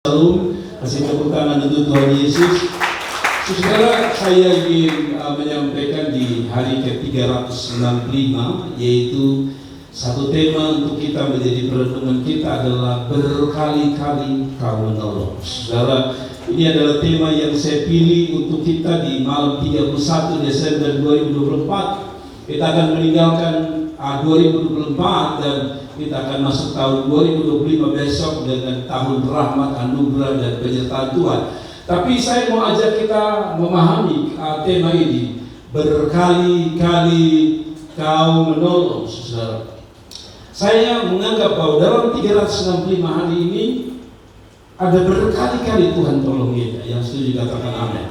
Shalom, kasih tepuk tangan untuk Tuhan Yesus. Saudara, saya ingin menyampaikan di hari ke-365, yaitu satu tema untuk kita menjadi perenungan kita adalah berkali-kali Kau menolong. Saudara, ini adalah tema yang saya pilih untuk kita di malam 31 Desember 2024. Kita akan meninggalkan 2024 dan kita akan masuk tahun 2025 besok dengan tahun rahmat, anugerah, dan penyertaan Tuhan. Tapi saya mau ajak kita memahami tema ini, berkali-kali Kau menolong. Saudara, saya menganggap bahwa dalam 365 hari ini ada berkali-kali Tuhan tolong kita. Yang setuju katakan amin.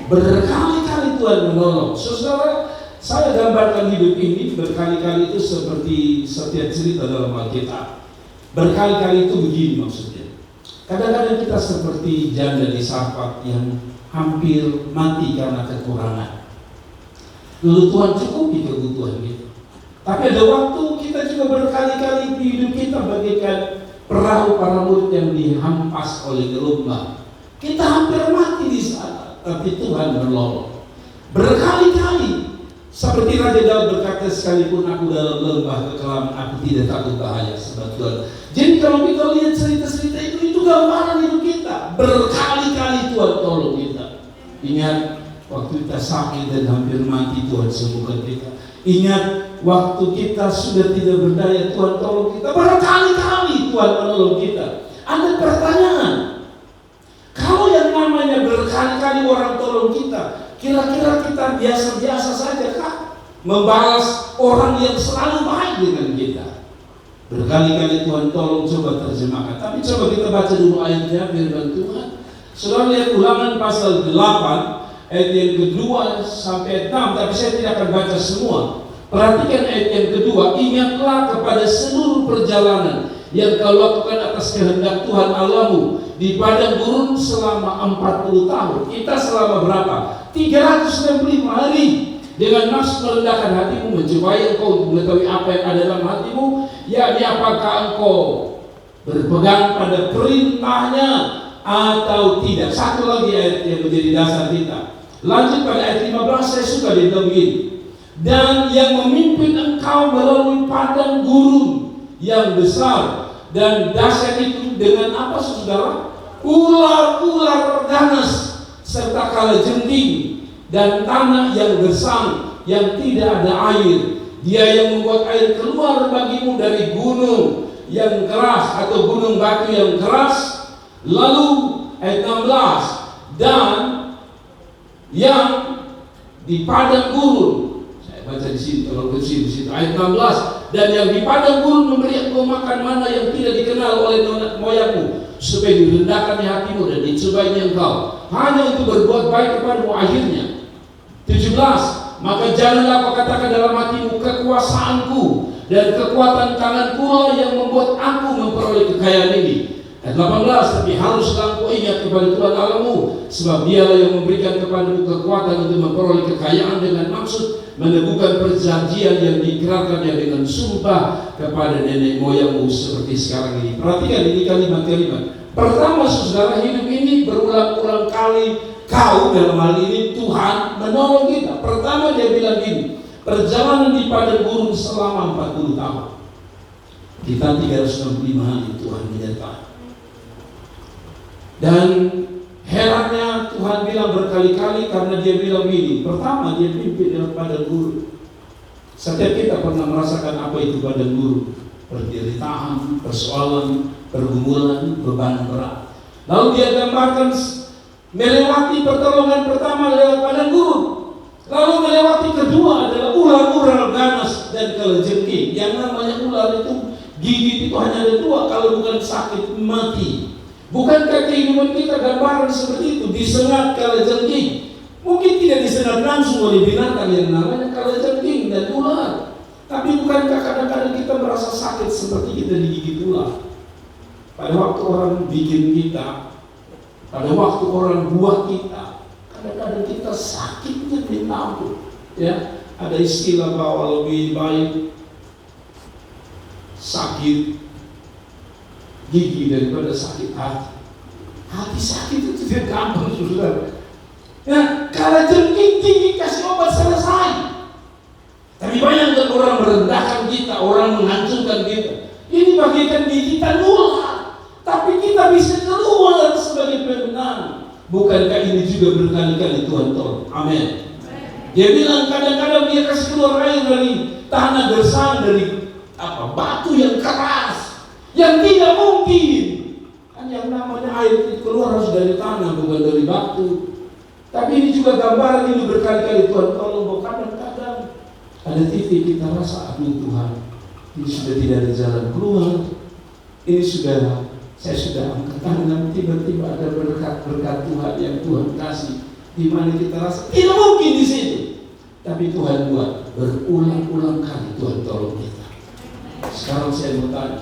Berkali-kali Tuhan menolong. Saudara, saya gambarkan hidup ini berkali-kali itu seperti setiap cerita dalam Alkitab. Berkali-kali itu begini maksudnya. Kadang-kadang kita seperti janda di Sarfat yang hampir mati karena kekurangan. Lalu Tuhan cukupi kebutuhan kita. Tapi ada waktu kita juga berkali-kali di hidup kita bagaikan perahu para murid yang dihampas oleh gelombang. Kita hampir mati di sana, tapi Tuhan menolong. Berkali-kali. Seperti Raja Daud berkata, sekalipun aku dalam lembah kekelaman, aku tidak takut bahaya sebab Tuhan. Jadi kalau kita lihat cerita-cerita itu gambaran hidup kita. Berkali-kali Tuhan tolong kita. Ingat waktu kita sakit dan hampir mati, Tuhan sembuhkan kita. Ingat waktu kita sudah tidak berdaya, Tuhan tolong kita. Berkali-kali Tuhan menolong kita. Ada pertanyaan, kalau yang namanya berkali-kali orang tolong kita, kira-kira kita biasa-biasa saja kah membalas orang yang selalu baik dengan kita? Berkali-kali Tuhan tolong, coba terjemahkan. Tapi coba kita baca dulu ayatnya, firman Tuhan. Saudara lihat Ulangan pasal 8 ayat yang kedua sampai 6, tapi saya tidak akan baca semua. Perhatikan ayat yang kedua. Ingatlah kepada seluruh perjalanan yang kau lakukan atas kehendak Tuhan Allahmu di padang gurun selama 40 tahun. Kita selama berapa? 365 hari. Dengan maksud merendahkan hatimu, mencobai engkau mengetahui apa yang ada dalam hatimu, yakni apakah engkau berpegang pada perintahnya atau tidak. Satu lagi ayat yang menjadi dasar kita. Lanjut pada ayat 15, saya suka dibilang begini. Dan yang memimpin engkau melalui padang gurun yang besar dan dahsyat itu dengan apa, saudara? Ular-ular ganas serta kalajengking dan tanah yang gersang yang tidak ada air. Dia yang membuat air keluar bagimu dari gunung yang keras atau gunung batu yang keras. Lalu ayat 16, dan yang di padang gurun, saya baca di sini, kalau di situ ayat 16, dan yang di padang gurun memberi engkau makan mana yang tidak dikenal oleh nenek moyangmu, supaya direndahkan hatimu dan dicobainya engkau hanya untuk berbuat baik kepadamu. Akhirnya 17, maka janganlah kau katakan dalam hatimu, kekuasaanku dan kekuatan tanganku lah yang membuat aku memperoleh kekayaan ini. Ayat 18, tapi haruslah engkau ingat kepada Tuhan Allahmu, sebab dialah yang memberikan kepadamu kekuatan untuk memperoleh kekayaan dengan maksud meneguhkan perjanjian yang diikrarkannya dengan sumpah kepada nenek moyangmu seperti sekarang ini. Perhatikan ini kalimat-kalimat. Pertama, saudara, hidup ini berulang-ulang kali Kau, dalam hal ini Tuhan, menolong kita. Pertama dia bilang gini, perjalanan di padang gurun selama 40 tahun. Kita 365 hari Tuhan menyertai. Dan herannya Tuhan bilang berkali-kali karena dia bilang gini. Pertama dia pimpin dalam padang gurun. Setiap kita pernah merasakan apa itu padang gurun. Penderitaan, persoalan, pergumulan, beban berat. Lalu dia gambarkan melewati pertolongan pertama lewat padang gurun. Lalu melewati kedua adalah ular-ular ganas dan kalajengking. Yang namanya ular itu gigit itu hanya ada dua, kalau bukan sakit mati. Bukankah kehidupan kita gambaran seperti itu? Disengat kalajengking. Mungkin tidak disengat langsung oleh binatang yang namanya kalajengking dan ular. Tapi bukankah kadang-kadang kita merasa sakit seperti kita digigit ular? Pada waktu orang bikin kita, pada waktu orang buah kita, kadang-kadang kita sakitnya ditampung. Ya, ada istilah bahwa lebih baik sakit gigi daripada sakit hati. Hati sakit itu tidak gampang, saudara. Ya, kalau jengking tinggi kasih obat selesai. Tapi banyak orang merendahkan kita, orang menghancurkan kita. Ini bagaikan di kita nular, tapi kita bisa keluar sebagai pemenang. Bukankah ini juga berkali-kali Tuhan tolong? Amin. Dia bilang kadang-kadang dia kasih keluar air dari tanah gersang, dari batu yang keras, yang tidak mungkin. Kan yang namanya air itu keluar harus dari tanah, bukan dari batu. Tapi ini juga gambaran, ini berkali-kali Tuhan tolong. Bahwa kadang-kadang ada titik kita rasa, aduh Tuhan, ini sudah tidak ada jalan keluar. Ini saya sudah angkat tangan, tiba-tiba ada berkat Tuhan yang Tuhan kasih, di mana kita rasa tidak mungkin di situ. Tapi Tuhan buat berulang-ulang kali, Tuhan tolong kita. Sekarang saya mau tanya,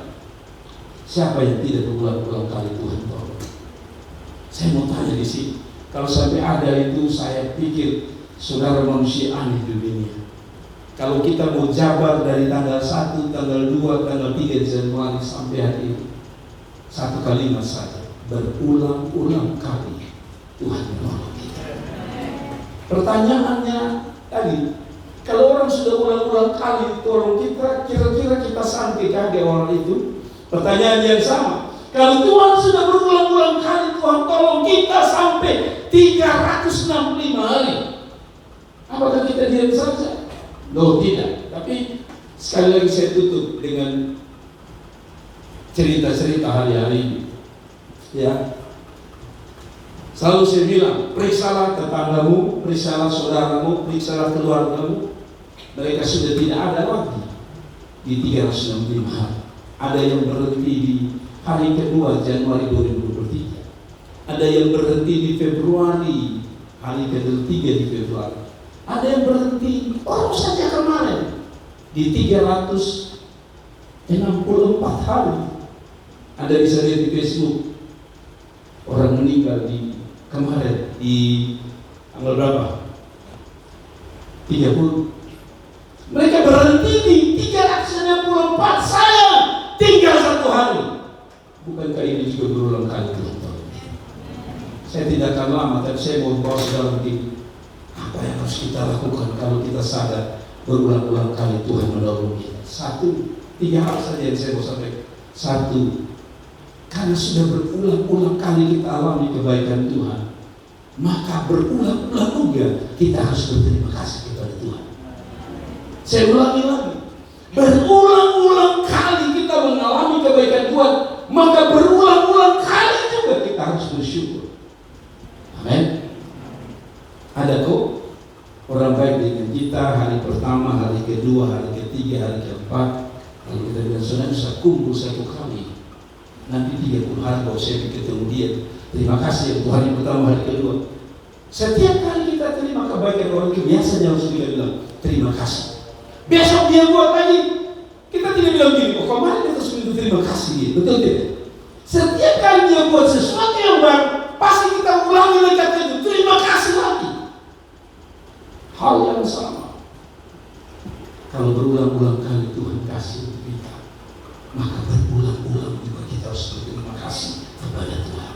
siapa yang tidak berulang-ulang kali Tuhan tolong? Saya mau tanya di sini. Kalau sampai ada itu, saya pikir saudara manusia aneh di dunia. Kalau kita mau jabar dari tanggal 1, tanggal 2, tanggal 3 Januari sampai hari ini, satu kalimat saja, berulang-ulang kali Tuhan menolong kita. Pertanyaannya tadi, kalau orang sudah ulang-ulang kali tolong kita, kira-kira kita sampai kagak orang itu? Pertanyaan yang sama. Kalau Tuhan sudah berulang-ulang kali Tuhan tolong kita sampai 365 hari, apakah kita diam saja? Loh, tidak. Tapi sekali lagi saya tutup dengan cerita-cerita hari-hari ini. Ya, selalu saya bilang, periksalah tetanggamu, periksalah saudaramu, periksalah keluargamu. Mereka sudah tidak ada lagi di 365 hari. Ada yang berhenti di hari kedua Januari 2023. Ada yang berhenti di Februari, hari ketiga di Februari. Ada yang berhenti baru saja kemarin di 364 hari. Ada bisa lihat di Facebook, orang meninggal di kemarin di tanggal berapa? 30. Mereka berhenti di 364, saya tinggal 1 hari. Bukankah ini juga berulang kali Tuhan? Saya tidak akan lama, tapi saya mau bawa saudara begini. Apa yang harus kita lakukan kalau kita sadar berulang-ulang kali Tuhan menolong kita? 3 hal saja yang saya mau sampaikan. 1, karena sudah berulang-ulang kali kita alami kebaikan Tuhan, maka berulang-ulang juga kita harus berterima kasih kepada Tuhan. Saya ulangi lagi, berulang-ulang kali kita mengalami kebaikan Tuhan, maka berulang-ulang kali juga kita harus bersyukur. Amin. Ada kok orang baik dengan kita hari pertama, hari kedua, hari ketiga, hari keempat. Kalau kita bilang saudara bisa kumpul 1 kali, nanti 30 hari baru saya ketemu dia. Terima kasih ya Tuhan yang pertama, hari kedua. Setiap kali kita terima kebaikan orang itu, biasanya harus kita bilang terima kasih. Besok dia buat lagi, kita tidak bilang gini, oh kemarin kita sudah terima kasih dia. Betul tidak? Setiap kali dia buat sesuatu yang baru, pasti kita ulangi lagi kata itu, terima kasih lagi. Hal yang sama. Kalau berulang-ulang kali Tuhan kasih untuk kita, maka berulang-ulang juga kita harus berterima kasih kepada Tuhan.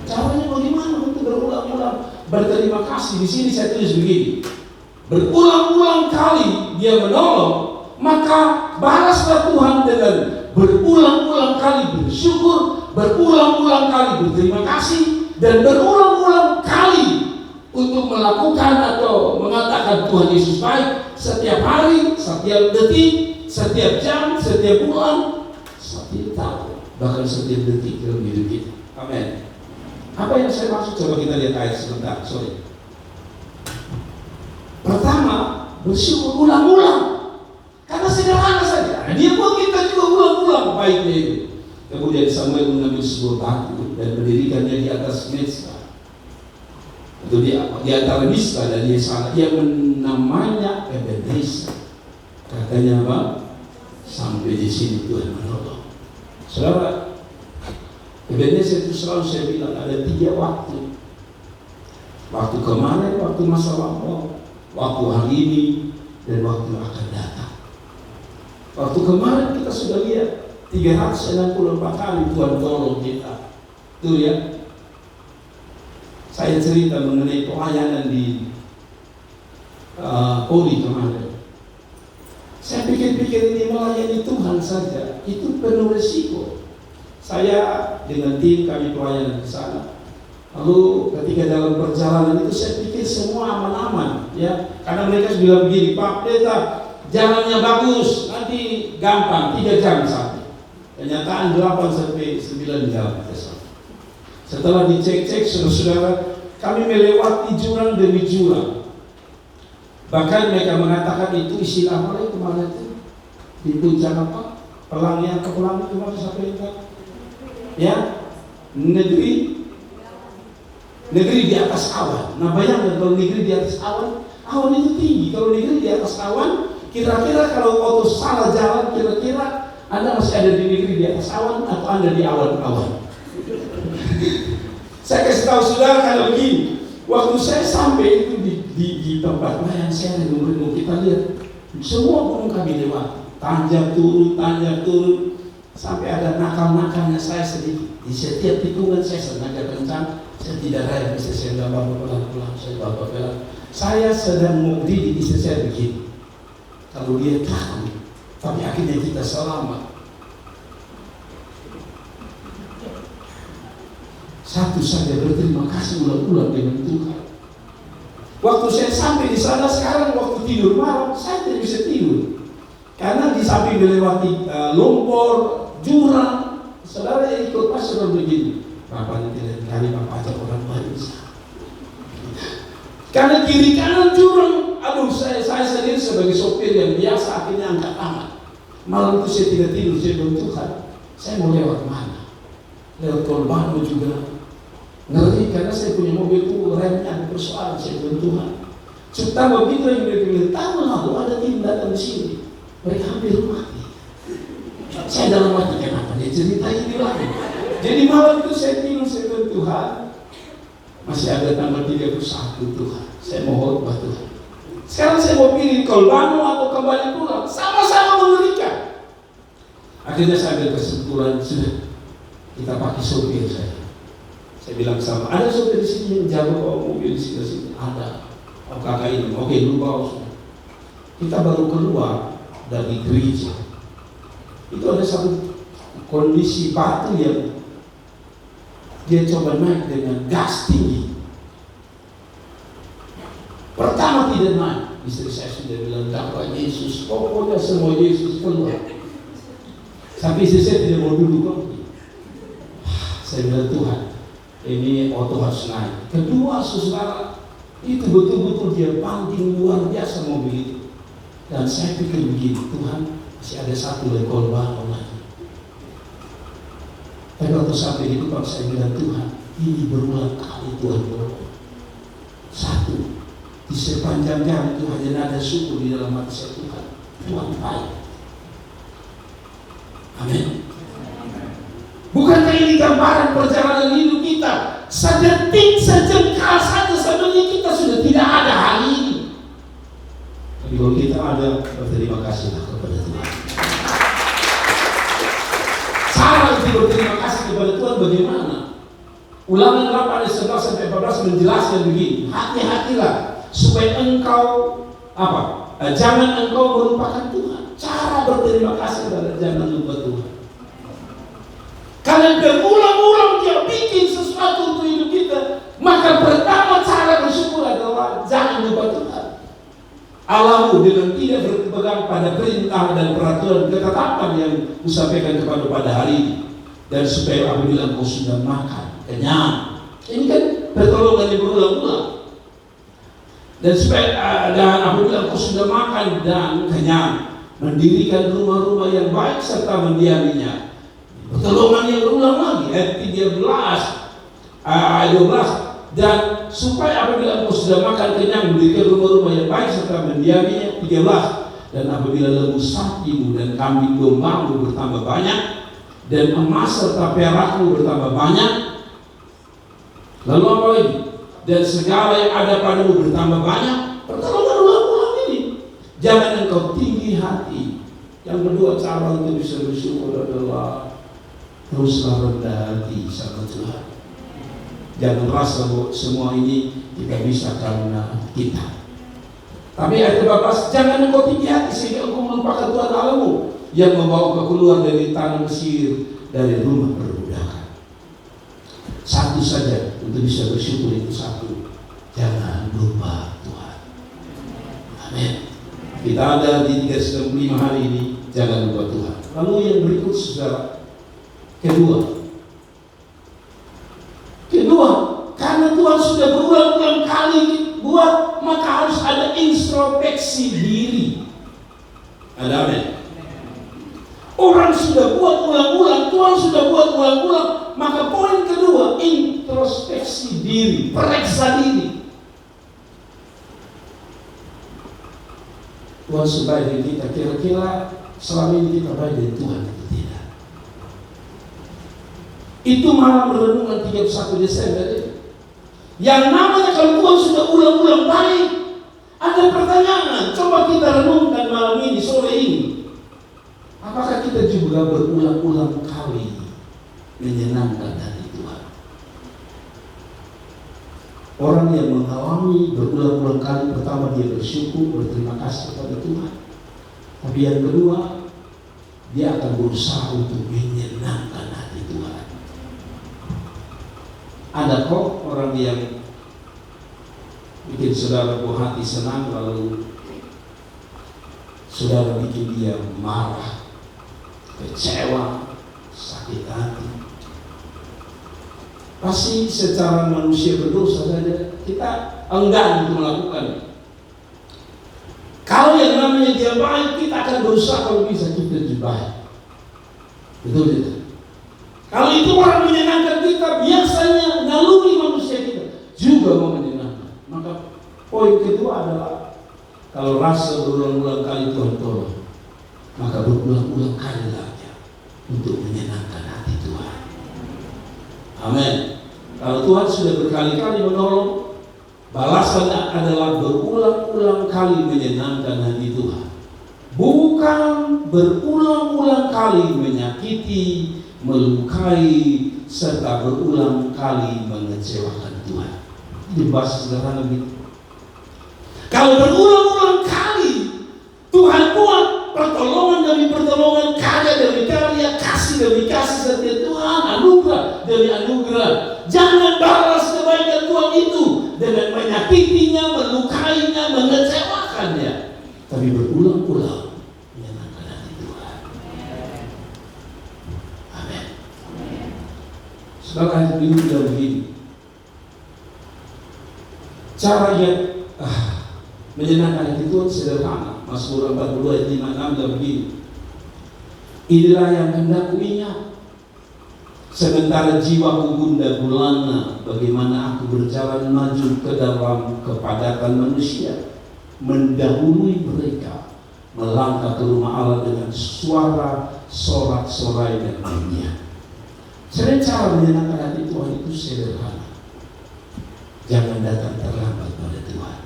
Caranya bagaimana untuk berulang-ulang berterima kasih? Di sini saya tulis begini: berulang-ulang kali Dia menolong, maka balaslah Tuhan dengan berulang-ulang kali bersyukur, berulang-ulang kali berterima kasih, dan berulang-ulang kali untuk melakukan atau mengatakan Tuhan Yesus baik setiap hari, setiap detik, setiap jam, setiap bulan, setiap tahun, bahkan setiap detik dalam hidup kita. Amin. Apa yang saya maksud? Coba kita lihat ayat sebentar. Sorry. Pertama, bersyukur ulang-ulang, karena sederhana saja. Dia buat kita juga ulang-ulang baiknya itu. Kemudian Samuel mengambil sebuah batu dan mendirikannya di atas mezbah. Itu di antara Misbah dan Yesaya, dia menamanya Ebenezer. Katanya apa? Sampai di sini Tuhan menolong. Saudara, Ebenezer itu selalu saya bilang ada 3 waktu. Waktu kemarin, waktu masa lampau, waktu hari ini, dan waktu yang akan datang. Waktu kemarin kita sudah lihat 364 kali Tuhan tolong kita. Itu ya. Saya cerita mengenai pelayanan di Polri kemarin. Saya pikir-pikir ini melayani Tuhan saja, itu penuh risiko. Saya dengan tim kami pelayanan di sana. Lalu ketika dalam perjalanan itu saya pikir semua aman-aman, ya, karena mereka bilang begini, Pak Pendeta, jalannya bagus, nanti gampang, 3 jam sampai. Kenyataan 8 sampai 9 jam. Setelah dicek-cek, saudara-saudara, kami melewati jurang demi jurang. Bahkan mereka mengatakan itu istilah apa itu kemarin itu di puncak apa? Pelangi itu masih sampai itu. Ya, negeri di atas awan. Nah, bayangkan kalau negeri di atas awan, awan itu tinggi. Kalau negeri di atas awan, kira-kira kalau auto salah jalan, kira-kira Anda masih ada di negeri di atas awan atau Anda di awan-awan? Saya kasih tahu saudara kalau begini, waktu saya sampai itu di tempat yang saya dengar, kita lihat semua gunung kami lewat, tanjak turun, sampai ada nakal-nakalnya saya sedikit. Di setiap tikungan saya sengaja kencang, saya tidak raya, bisa saya bawa pelan-pelan, saya bawa pelan. Saya sedang mau berdiri, bisa saya begini. Kalau dia tahu, tapi akhirnya kita selamat. Satu saja berterima kasih ulang-ulang dengan Tuhan. Waktu saya sampai di sana sekarang, waktu tidur malam, saya tidak bisa tidur. Karena di samping melewati lumpur, jurang, saudara yang ikut pastor begini. Bapaknya tidak dikali, bapak ajak orang baru. Karena kiri kanan jurang, aduh saya sendiri sebagai sopir yang biasa akhirnya angkat tangan. Malam itu saya tidak tidur, saya bilang Tuhan, saya mau lewat mana? Lewat Kolbano juga. Ngeri karena saya punya mobil itu remnya ada persoalan, saya bilang Tuhan. Cipta begitu yang mereka bilang, tahu lalu ada tim datang di sini, mereka hampir mati. Saya dalam hati kenapa dia cerita ini lagi. Jadi malam itu saya tidur, saya bilang Tuhan, masih ada tanggal 31 Tuhan, saya mohon buat Tuhan. Sekarang saya mau pilih Kolbano atau kembali pulang, sama-sama mengerikan. Akhirnya saya ambil kesimpulan, sudah kita pakai sopir saya. Saya bilang sama, ada sopir di sini yang jago bawa mobil di sini, ada. Oh kakak ini, oke lu bawa sudah. Kita baru keluar dari gereja. Itu ada satu kondisi batu yang dia coba naik dengan gas tinggi. Pertama tidak naik, istri saya sudah bilang dakwah Yesus, pokoknya semua Yesus keluar. Sampai istri saya tidak mau duduk lagi. Saya bilang Tuhan, ini auto harus naik. Kedua, saudara, itu betul-betul dia banting luar biasa mobil itu. Dan saya pikir begini, Tuhan masih ada satu lagi Kolbano lagi. Tapi waktu sampai di depan saya bilang Tuhan, ini berulang kali Tuhan berdoa. Satu, di sepanjang jalan itu hanya ada syukur di dalam hati saya, Tuhan, Tuhan baik. Amin. Bukankah ini gambaran perjalanan hidup kita? Sedetik, sejengkal saja sebenarnya kita sudah tidak ada hari ini. Tapi kalau kita ada, berterima kasihlah kepada Tuhan. Cara untuk berterima kasih kepada Tuhan bagaimana? Ulangan 8 ayat 11 sampai 14 menjelaskan begini. Hati-hatilah supaya engkau jangan engkau melupakan Tuhan. Cara berterima kasih adalah jangan lupa Tuhan. Karena berulang-ulang dia bikin sesuatu untuk hidup kita, maka pertama cara bersyukur adalah jangan lupa Tuhan. Allahmu dengan tidak berpegang pada perintah dan peraturan ketetapan yang disampaikan kepada pada hari ini, dan supaya apabila engkau sudah makan kenyang, ini kan pertolongan yang berulang-ulang, dan supaya dan apabila engkau sudah makan dan kenyang, mendirikan rumah-rumah yang baik serta mendiaminya. Pertolongan yang berulang lagi, ayat 13, ayat 12, dan supaya apabila engkau sudah makan kenyang, mendirikan rumah-rumah yang baik serta mendiaminya, 13, dan apabila lembu sapimu dan kambing dombamu bertambah banyak, dan emas serta perakmu bertambah banyak, lalu apa lagi? Dan segala yang ada padamu bertambah banyak. Pertolongan ulang-ulang ini. Jangan engkau tinggi hati. Yang kedua, cara untuk bisa bersyukur adalah teruslah rendah hati sama Tuhan. Jangan rasa bahwa semua ini kita bisa karena kita. Tapi ayat 14, jangan engkau tinggi hati sehingga engkau melupakan Tuhan Allahmu yang membawa engkau keluar dari tanah Mesir, dari rumah perbudakan. Satu saja untuk bisa bersyukur itu satu, jangan lupa Tuhan. Amin. Kita ada di 365 hari ini, jangan lupa Tuhan. Lalu yang berikut saudara, kedua, karena Tuhan sudah berulang-ulang kali buat, maka harus ada introspeksi diri. Ada amin. Orang sudah buat ulang-ulang, Tuhan sudah buat ulang-ulang, maka poin kedua, introspeksi diri, periksa diri. Tuhan sebaik dengan kita, kira-kira selama ini kita baik dengan Tuhan atau tidak? Itu malam renungan 31 Desember itu. Yang namanya kalau Tuhan sudah ulang-ulang baik, ada pertanyaan. Coba kita renungkan malam ini, sore ini. Apakah kita juga berulang-ulang kali menyenangkan hati Tuhan? Orang yang mengalami berulang-ulang kali, pertama dia bersyukur, berterima kasih kepada Tuhan. Tapi yang kedua, dia akan berusaha untuk menyenangkan hati Tuhan. Ada kok orang yang bikin saudara buah hati senang, lalu saudara bikin dia marah, kecewa, sakit hati. Pasti secara manusia berdosa saja kita enggan untuk melakukan. Kalau yang namanya dia baik, kita akan berusaha kalau bisa kita jadi baik. Betul tidak? Kalau itu orang menyenangkan kita, biasanya naluri manusia kita juga mau menyenangkan. Maka poin kedua adalah, kalau rasa berulang-ulang kali Tuhan tolong, maka berulang-ulang kali lagi untuk menyenangkan hati Tuhan. Amin. Kalau Tuhan sudah berkali-kali menolong, balasannya adalah berulang-ulang kali menyenangkan hati Tuhan. Bukan berulang-ulang kali menyakiti, melukai, serta berulang kali mengecewakan Tuhan. Ini bahasa sederhana gitu. Kalau berulang-ulang kali Tuhan buat pertolongan demi pertolongan, karya demi karya, kasih demi kasih, setiap Tuhan, anugerah demi anugerah, jangan balas kebaikan Tuhan itu dengan menyakitinya, melukainya, mengecewakannya, tapi berulang-ulang menyenangkan hati Tuhan. Amin. Sebagai hari minggu dan begini, cara yang menyenangkan hati Tuhan sederhana. Mazmur 42 ayat 5-6 dan begini, inilah yang hendak kuingat sementara jiwaku gundah gulana, bagaimana aku berjalan maju ke dalam kepadatan manusia, mendahului mereka, melangkah ke rumah Allah dengan suara sorak-sorai dan nyanyian. Sebenarnya cara menyenangkan hati Tuhan itu sederhana. Jangan datang terlambat pada Tuhan.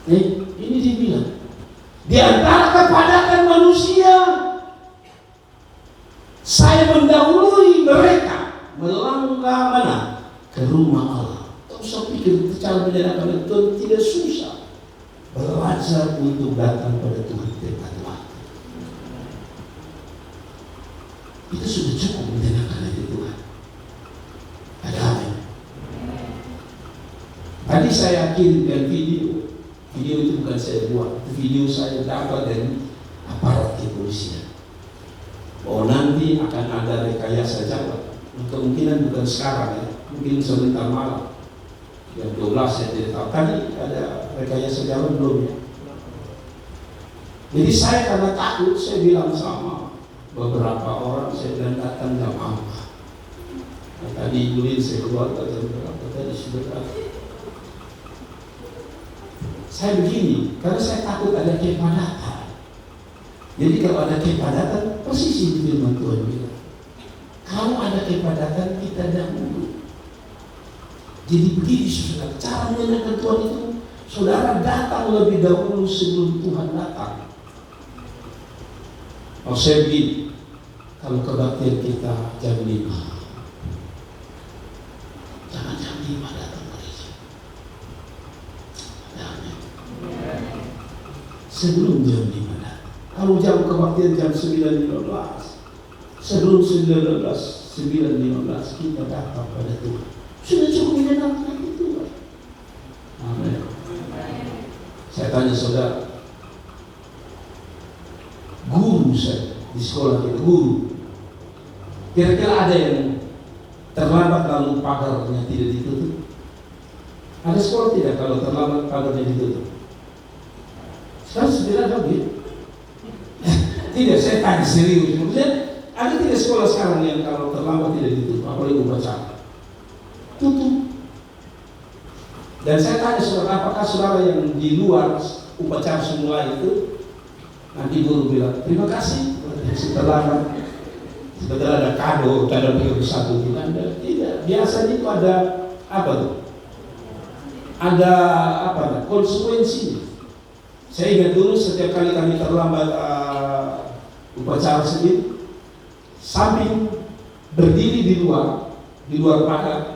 Ini dibilang di antara kepadatan manusia, saya mendahului mereka, melangkah mana? Ke rumah Allah. Tak usah pikir cara menyenangkan Tuhan, tidak susah. Belajar untuk datang pada Tuhan tepat waktu. Itu sudah cukup menyenangkan hati Tuhan. Ada amin. Tadi saya kirimkan video itu bukan saya buat, video saya dapat dari aparat kepolisian. Oh, nanti akan ada rekayasa jalan. Kemungkinan bukan sekarang ya, mungkin sebentar malam. Jam 12 saya tidak tahu. Tadi ada rekayasa jalan belum ya? Jadi saya karena takut, saya bilang sama beberapa orang, saya bilang datang jam apa. Nah, tadi Yulin saya keluar jam berapa, tadi sudah datang. Saya begini, karena saya takut ada kepadatan. Jadi kalau ada kepadatan, persis itu firman Tuhan bilang. Kalau ada kepadatan, kita dahulu. Jadi begini saudara, cara menyenangkan Tuhan itu, saudara datang lebih dahulu sebelum Tuhan datang. Oh, saya begini, kalau kebaktian kita jam 5, 5 datang gereja. Amin. Sebelum jam 5 datang. Kalau jam kebaktian jam 9.15, sebelum 9.15 kita datang pada Tuhan. Sudah cukup menyenangkan itu. Amin. Saya tanya saudara, guru saya di sekolah kita, guru, kira-kira ada yang terlambat lalu pagarnya tidak ditutup? Ada sekolah tidak kalau terlambat pagarnya ditutup? Sekarang sudah ada gitu. Tidak, saya tanya serius. Maksudnya, ada tidak sekolah sekarang yang kalau terlambat tidak ditutup, apalagi upacara tutup? Dan saya tanya saudara, apakah saudara yang di luar upacara semula itu nanti guru bilang terima kasih terlambat, sebentar ada kado, ada pikir satu bulan? Tidak, biasanya itu ada apa tuh? Ada apa? Konsekuensinya. Saya ingat dulu setiap kali kami terlambat upacara sendiri, samping berdiri di luar pagar,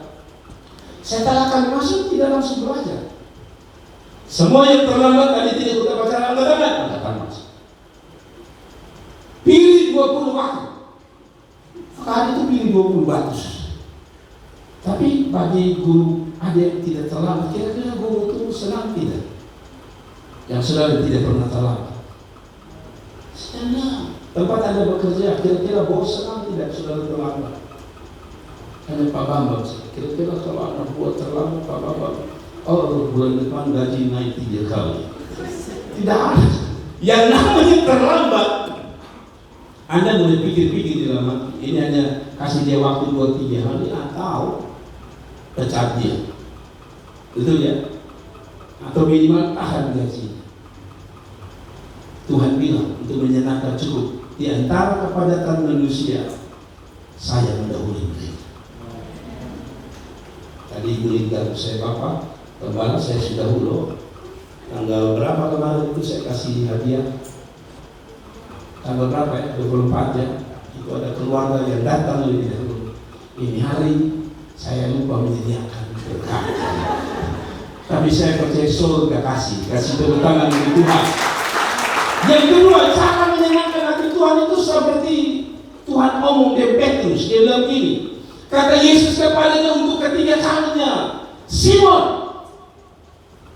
saya tanyakan masuk tidak langsung belajar. Semua yang terlambat tadi tidak ikut upacara angkat masuk. Pilih 20 waktu. Maka itu pilih 20 batu. Tapi bagi guru ada yang tidak terlambat, kira-kira guru itu senang tidak? Yang saudara tidak pernah terlambat. Senang. Tempat Anda bekerja, kira-kira bos senang tidak saudara terlambat? Hanya Pak Bambang, kira-kira kalau anak buah terlambat Pak Bambang, oh bulan depan gaji naik 3 kali. Tidak ada. Yang namanya terlambat, Anda boleh pikir-pikir di dalam hati, ini hanya kasih dia waktu 2-3 hari atau pecat dia, betul ya? Atau minimal tahan gaji. Tuhan bilang untuk menyenangkan cukup di antara kepadatan manusia, saya mendahului mereka. Tadi Ibu Linda, saya Bapak, kemarin saya sudah dahulu. Tanggal berapa kemarin itu saya kasih hadiah? Tanggal berapa ya? 24 ya. Itu ada keluarga yang datang lebih dahulu. Ini hari saya lupa menyediakan berkat. Tapi saya percaya surga kasih tepuk tangan dari Tuhan. Yang kedua, cara menyenangkan hati Tuhan itu seperti Tuhan omong di Petrus. Dia bilang gini, kata Yesus kepadanya untuk ketiga kalinya, Simon,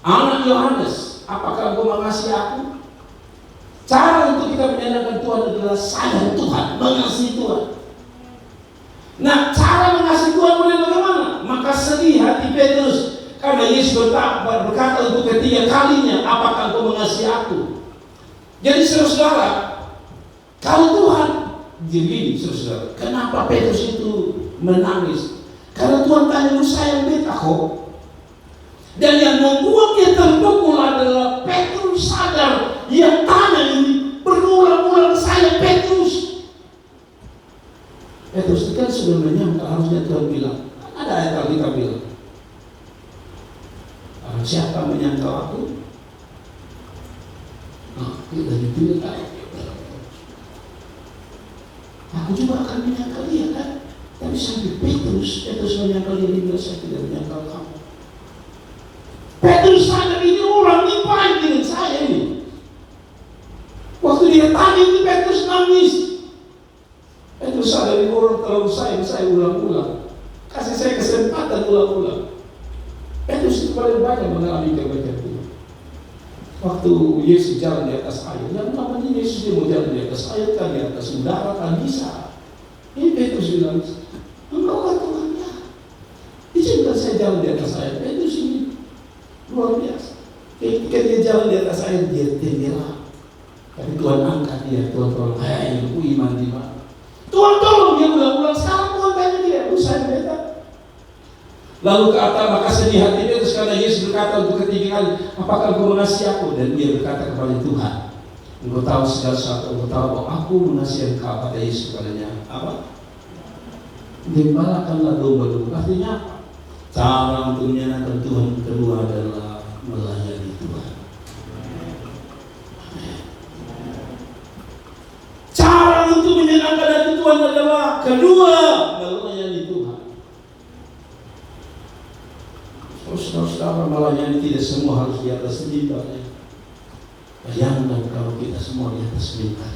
anak Yohanes, apakah engkau mengasihi aku? Cara untuk kita menyenangkan Tuhan adalah sayang Tuhan, mengasihi Tuhan. Nah, cara mengasihi Tuhan boleh bagaimana? Maka sedih hati Petrus karena Yesus berkata untuk ketiga kalinya, apakah engkau mengasihi aku? Jadi saudara, kalau Tuhan begini, saudara, kenapa Petrus itu menangis? Karena Tuhan tanya, lu sayang beta kok. Dan yang membuat dia terpukul adalah Petrus sadar, yang tanya ini berulang-ulang, saya Petrus. Petrus itu kan sudah menyangka, harusnya Tuhan bilang, ada ayat Alkitab bilang, siapa menyangka aku? Kita dipilih kan? Aku juga akan menyangka dia kan? Tapi sampai Petrus menyangkal dia bilang, saya tidak menyangkal kamu. Petrus sadar ini orang ini baik dengan saya ini. Waktu dia tanya itu Petrus nangis. Petrus sadar ini orang terlalu sayang saya ulang-ulang. Kasih saya kesempatan ulang-ulang. Petrus itu paling banyak mengalami kebaikan Tuhan. Waktu Yesus jalan di atas air, yang namanya Yesus dia mau jalan di atas air kan, di atas udara kan bisa. Ini Petrus bilang, engkau kan Tuhan ya. Izinkan saya jalan di atas air. Petrus ini luar biasa. Ketika dia jalan di atas air, dia tenggelam. Tapi Tuhan angkat dia, Tuhan tolong. Hai, aku iman di mana? Tuhan tolong dia ulang-ulang. Sekarang Tuhan tanya dia, lu sayang beta? Lalu kata, maka sedih hati Petrus karena Yesus berkata untuk ketiga kali, apakah engkau mengasihi aku? Dan dia berkata kepada Tuhan, engkau tahu segala sesuatu, engkau tahu bahwa aku mengasihi engkau. Kata Yesus kepadanya, apa? Gembalakanlah domba-domba. Artinya apa? Cara untuk menyenangkan Tuhan kedua adalah melayani Tuhan. Cara untuk menyenangkan hati Tuhan adalah kedua, melayani Tuhan. Saudara-saudara, melayani tidak semua harus di atas mimbar. Bayangkan kalau kita semua di atas mimbar.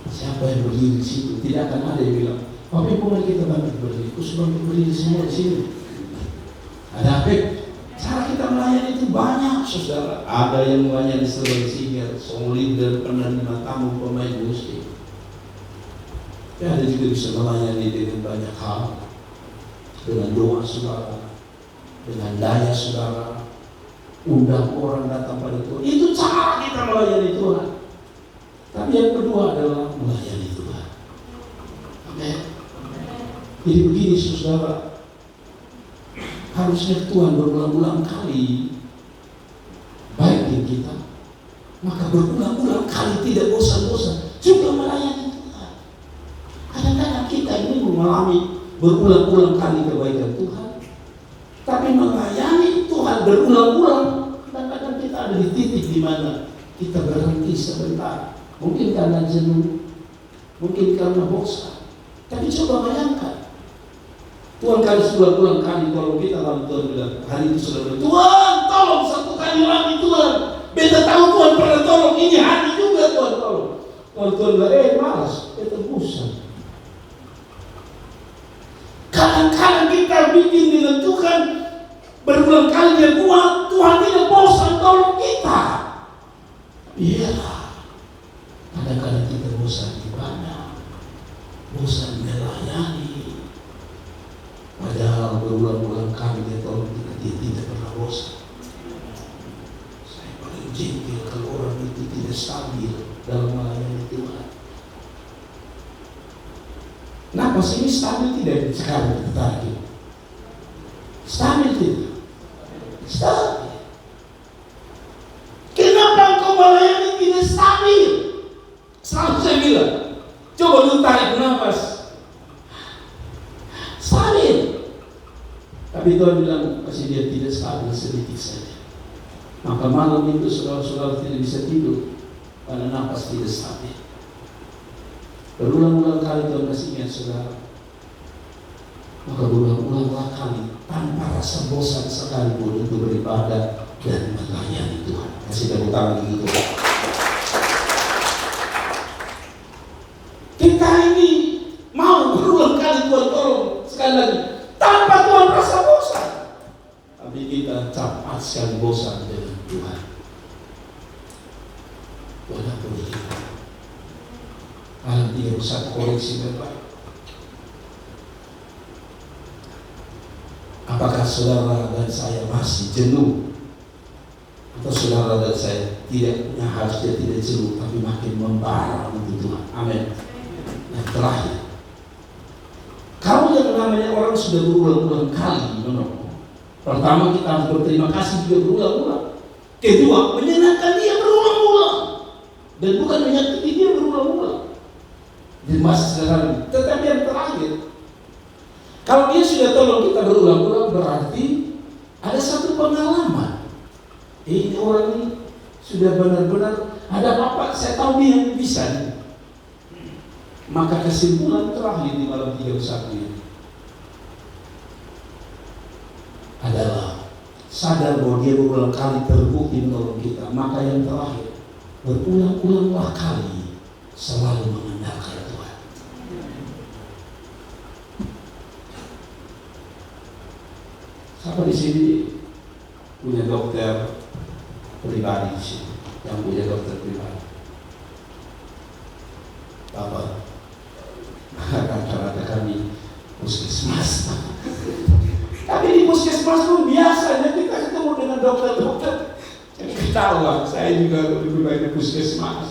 Siapa yang berdiri di situ? Tidak akan ada yang bilang, "Tapi boleh kita bantu berdiri." Sudah berdiri semua di sini. Ada apa? Cara kita melayani itu banyak, saudara. Ada yang melayani sebagai singer, song leader, penerima tamu, pemain musik. Ya, ada juga bisa melayani dengan banyak hal, dengan doa saudara, dengan daya saudara, undang orang datang pada Tuhan. Itu cara kita melayani Tuhan. Tapi yang kedua adalah melayani Tuhan. Amin. Jadi begini saudara, harusnya Tuhan berulang-ulang kali baik kita, maka berulang-ulang kali tidak bosan-bosan juga melayani Tuhan. Kadang-kadang kita ini mengalami berulang-ulang kali kebaikan Tuhan, tapi melayani Tuhan berulang-ulang, kadang-kadang kita ada di titik di mana kita berhenti sebentar. Mungkin karena jenuh, mungkin karena bosan. Tapi coba bayangkan, Tuhan kali berulang-ulang kali kalau kita lalu Tuhan bilang, hari itu sudah bilang, "Tuhan tolong satu kali lagi Tuhan. Beta tahu Tuhan pernah tolong, ini hari juga Tuhan tolong." Kalau Tuhan bilang, malas, beta bosan. Kadang-kadang kita bikin dengan Tuhan berulang kali dia buat, Tuhan tidak bosan tolong kita. Iya. Kadang-kadang kita bosan ibadah, bosan melayani. Padahal berulang-ulang kali dia tolong kita, dia tidak pernah bosan. Saya paling jengkel kalau orang itu tidak stabil dalam melayani Tuhan. Napas ini stabil tidak sekarang kita lagi. Stabil tidak? Stabil. Kenapa engkau melayani tidak stabil? Selalu saya bilang, coba lu tarik nafas. Stabil. Tapi Tuhan bilang, pasti dia tidak stabil sedikit saja. Maka malam itu saudara-saudara tidak bisa tidur karena nafas tidak stabil. Berulang-ulang kali Tuhan kasih ingat saudara. Maka berulang-ulang kali tanpa rasa bosan sekalipun untuk beribadah dan melayani Tuhan. Kasih tepuk tangan gitu. Kita ini mau berulang kali Tuhan tolong sekali lagi tanpa Tuhan rasa bosan. Tapi kita cepat sekali bosan dengan Tuhan. Tuhan ampuni kita. Malam tidak usah koreksi baik. Apakah saudara dan saya masih jenuh? Atau saudara dan saya tidak, harusnya tidak jenuh, tapi makin membara untuk Tuhan. Amin. Yang terakhir, kalau yang namanya orang sudah berulang-ulang kali menolong, pertama kita harus berterima kasih juga berulang-ulang. Kedua, menyenangkan dia berulang-ulang, dan bukan menyakiti dia berulang-ulang. Di masa sekarang, tetapi yang terakhir, kalau dia sudah tolong kita berulang-ulang, berarti ada satu pengalaman. Ini orang ini sudah benar-benar ada apa? Saya tahu dia yang bisa. Maka kesimpulan terakhir di malam 31 ini adalah sadar bahwa dia berulang kali terbukti menolong kita. Maka yang terakhir, berulang-ulanglah kali selalu mengandalkan Tuhan. Siapa di sini punya dokter pribadi di sini? Yang punya dokter pribadi? Bapak, kata-kata kami puskesmas. Tapi di puskesmas pun biasanya kita ketemu dengan dokter-dokter. Jadi ketahuan, saya juga lebih baik di puskesmas.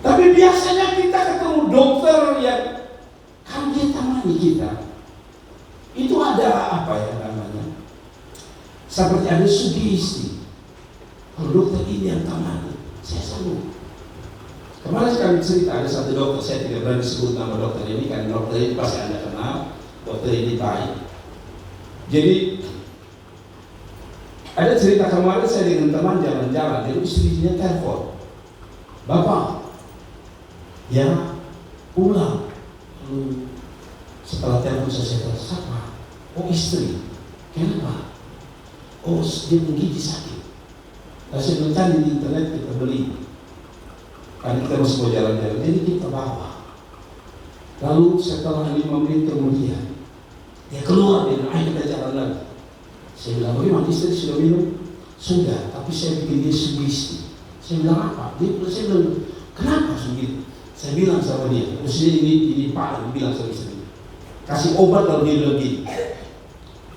Tapi biasanya kita ketemu dokter yang kan dia temani kita. Itu ada apa ya namanya? Seperti ada sugesti. Kalau dokter ini yang temani, saya selalu. Kemarin kami cerita ada satu dokter, saya tidak berani sebut nama dokter ini karena dokter ini pasti Anda kenal. Dokter ini baik. Jadi ada cerita kemarin saya dengan teman jalan-jalan, jadi istrinya telepon, "Bapak, ya pulang." Setelah telepon saya kata, "Siapa?" Oh istri, kenapa? Oh dia menggigit sakit. Saya mencari di internet, kita beli. Karena kita masih mau jalan-jalan, jadi kita bawa. Lalu setelah 5 menit kemudian dia keluar dengan ayo kita jalan lagi. Saya bilang, bagaimana istri sudah minum? Sudah, tapi saya bikin dia sugesti. Saya bilang apa? Saya bilang, kenapa sugesti? Saya bilang sama dia, mesti ini Pak, dia bilang sama istri, kasih obat kalau dia bilang gini,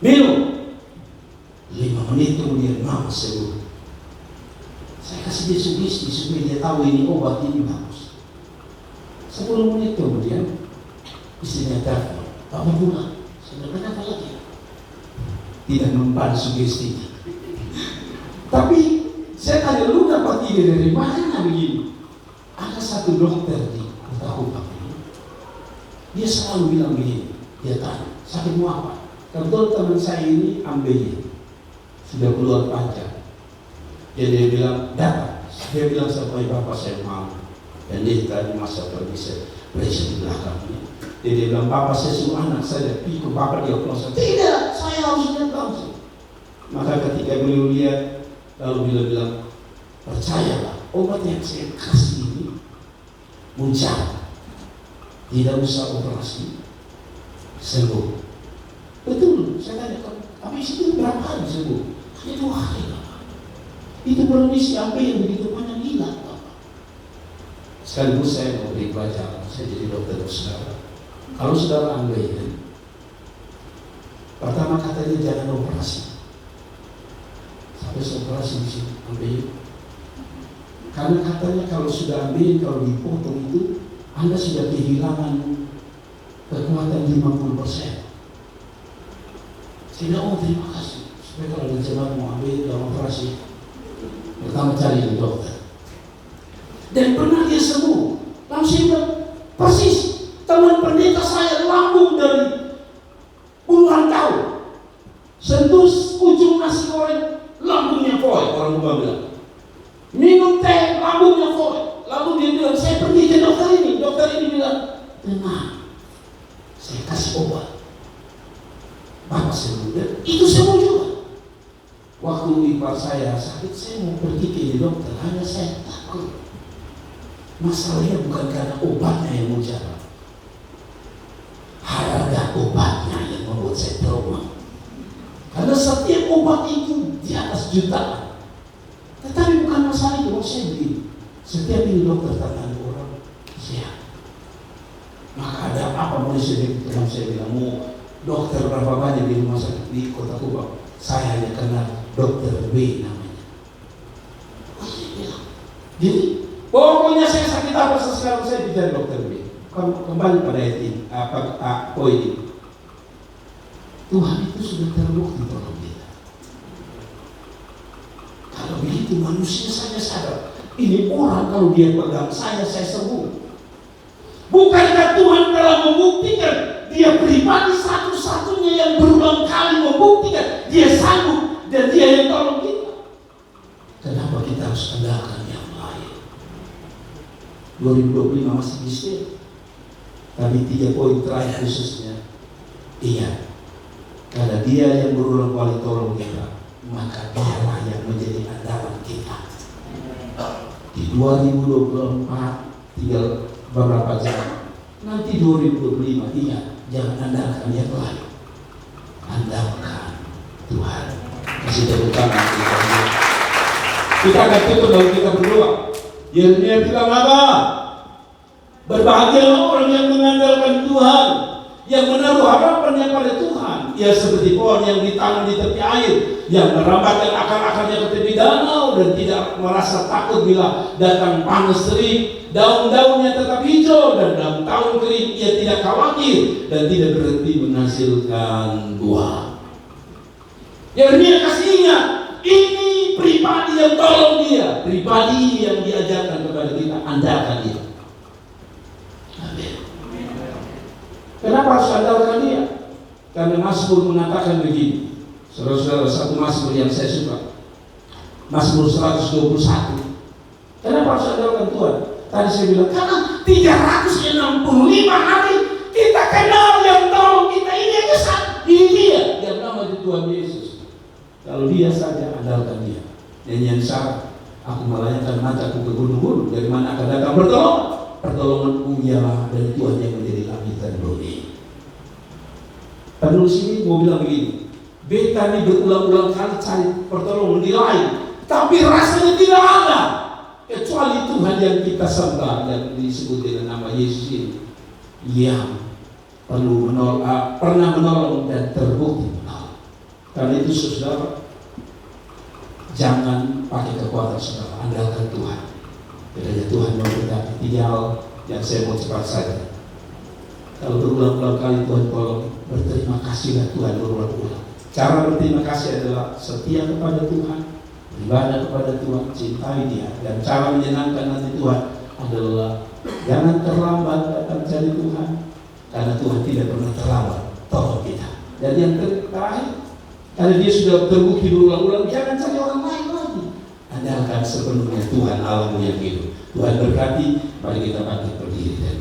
minum. 5 menit kemudian mau sembuh. Saya kasih dia sugesti supaya dia tahu ini obat ini bagus. 10 menit kemudian istrinya telepon, Pak pulang. Saya bilang, kenapa lagi? Tidak mempan sugestinya. Tapi saya tanya, lu dapat ide dari mana begini? Ada satu dokter di Kota Kupang ini, dia selalu bilang begini, dia tanya, sakitmu apa? Kebetulan teman saya ini ambil sudah keluar panjang. Dia bilang, dapat. Dia bilang sampai bapak saya mau. Dan dia tadi masa pergi saya periksa di belakangnya. Dia bilang, bapak saya suruh anak saya pikir bapak dia proses. Tidak, saya harus lihat langsung. Maka ketika beliau lihat, lalu beliau bilang, percayalah, obat yang saya kasih ini muncul, tidak usah operasi, sembuh. Betul, saya tanya, tapi itu berapa hari sembuh? Hanya 2 hari. Itu baru isi apa yang begitu banyak hilang. Sekaligus saya mau beri pelajaran, saya jadi dokter saudara. Kalau saudara ambil, pertama katanya jangan operasi. Habis operasi di sini ambil. Karena katanya kalau sudah ambil, kalau dipotong itu, Anda sudah kehilangan kekuatan 50%. Saya oh terima kasih. Supaya kalau ada jemaat mau ambil dalam operasi, pertama cari dokter. Dan pernah dia sembuh. Langsung bilang, persis teman pendeta saya lambung dari puluhan tahun. Sentuh ujung nasi goreng, lambungnya foy, orang tua bilang. Minum teh, lambungnya foy. Lalu dia bilang, saya pergi ke dokter ini. Dokter ini bilang, tenang, saya kasih obat. Bapak sembuh, dan itu sembuh juga. Waktu ipar saya sakit, saya mau pergi ke dokter, hanya saya takut. Masalahnya bukan karena obatnya yang mau jalan, harga obatnya yang membuat saya trauma. Karena setiap obat itu di atas jutaan. Tetapi bukan masalah itu, saya begini. Setiap ini dokter tangani orang sehat. Maka ada apa mau disebut? Saya bilang, mau dokter berapa banyak di rumah sakit di Kota Kupang? Saya hanya kenal dokter B namanya. Saya bilang, jadi pokoknya saya sakit apa sekarang saya bicara dokter B. Kembali pada ini, poin ini. Tuhan itu sudah terbukti tolong kita. Kalau begitu manusia saja sadar, ini orang kalau dia pegang saya sembuh. Bukankah Tuhan telah membuktikan dia pribadi satu-satunya yang berulang kali membuktikan dia sanggup dan dia yang tolong kita? Kenapa kita harus andalkan yang lain? 2025 masih bisa. Tapi 3 poin terakhir khususnya, iya, karena dia yang berulang kali tolong kita, maka dialah yang menjadi andalan kita. Di 2024 tinggal beberapa jam, nanti 2025 iya, jangan andalkan yang lain, andalkan Tuhan. Kasih tepuk tangan kita akan tutup lalu kita berdoa. Yeremia bilang apa? Berbahagialah orang yang mengandalkan Tuhan, yang menaruh harapannya pada Tuhan. Ia seperti pohon yang ditanam di tepi air, yang merambatkan akar-akarnya ke tepi danau dan tidak merasa takut bila datang panas terik. Daun-daunnya tetap hijau dan dalam tahun kering ia tidak khawatir dan tidak berhenti menghasilkan buah. Yeremia kasih ingat, ini pribadi yang tolong dia, pribadi yang diajarkan kepada kita, andalkan dia. Amin. Kenapa harus andalkan dia? Karena Mazmur mengatakan begini, saudara-saudara, satu Mazmur yang saya suka, Mazmur 121. Kenapa harus andalkan Tuhan? Tadi saya bilang, karena 365 hari kita kenal yang tolong kita, ini aja ini dia. Tuhan Yesus. Kalau dia saja, andalkan dia. Nyanyian Sarah, aku melayangkan mataku ke gunung-gunung, dari mana akan datang pertolonganmu ialah dari Tuhan yang menjadi langit dan bumi. Penulis ini mau bilang begini, beta ini berulang-ulang kali cari pertolongan di lain, tapi rasanya tidak ada kecuali Tuhan yang kita sembah, yang disebut dengan nama Yesus ini, yang pernah menolong dan terbukti menolong. Karena itu saudara, jangan pakai kekuatan saudara, andalkan Tuhan. Bedanya Tuhan memberkati. 3 hal yang saya mau cepat saja. Kalau berulang-ulang kali Tuhan tolong, berterima kasihlah Tuhan berulang-ulang. Cara berterima kasih adalah setia kepada Tuhan, beribadah kepada Tuhan, cintai Dia. Dan cara menyenangkan hati Tuhan adalah jangan terlambat datang cari Tuhan, karena Tuhan tidak pernah terlambat tolong kita. Dan yang terakhir, karena Dia sudah terbukti berulang-ulang, jangan cari orang lain lagi. Andalkan sepenuhnya Tuhan Allahmu yang hidup. Tuhan berkati, mari kita bangkit berdiri dan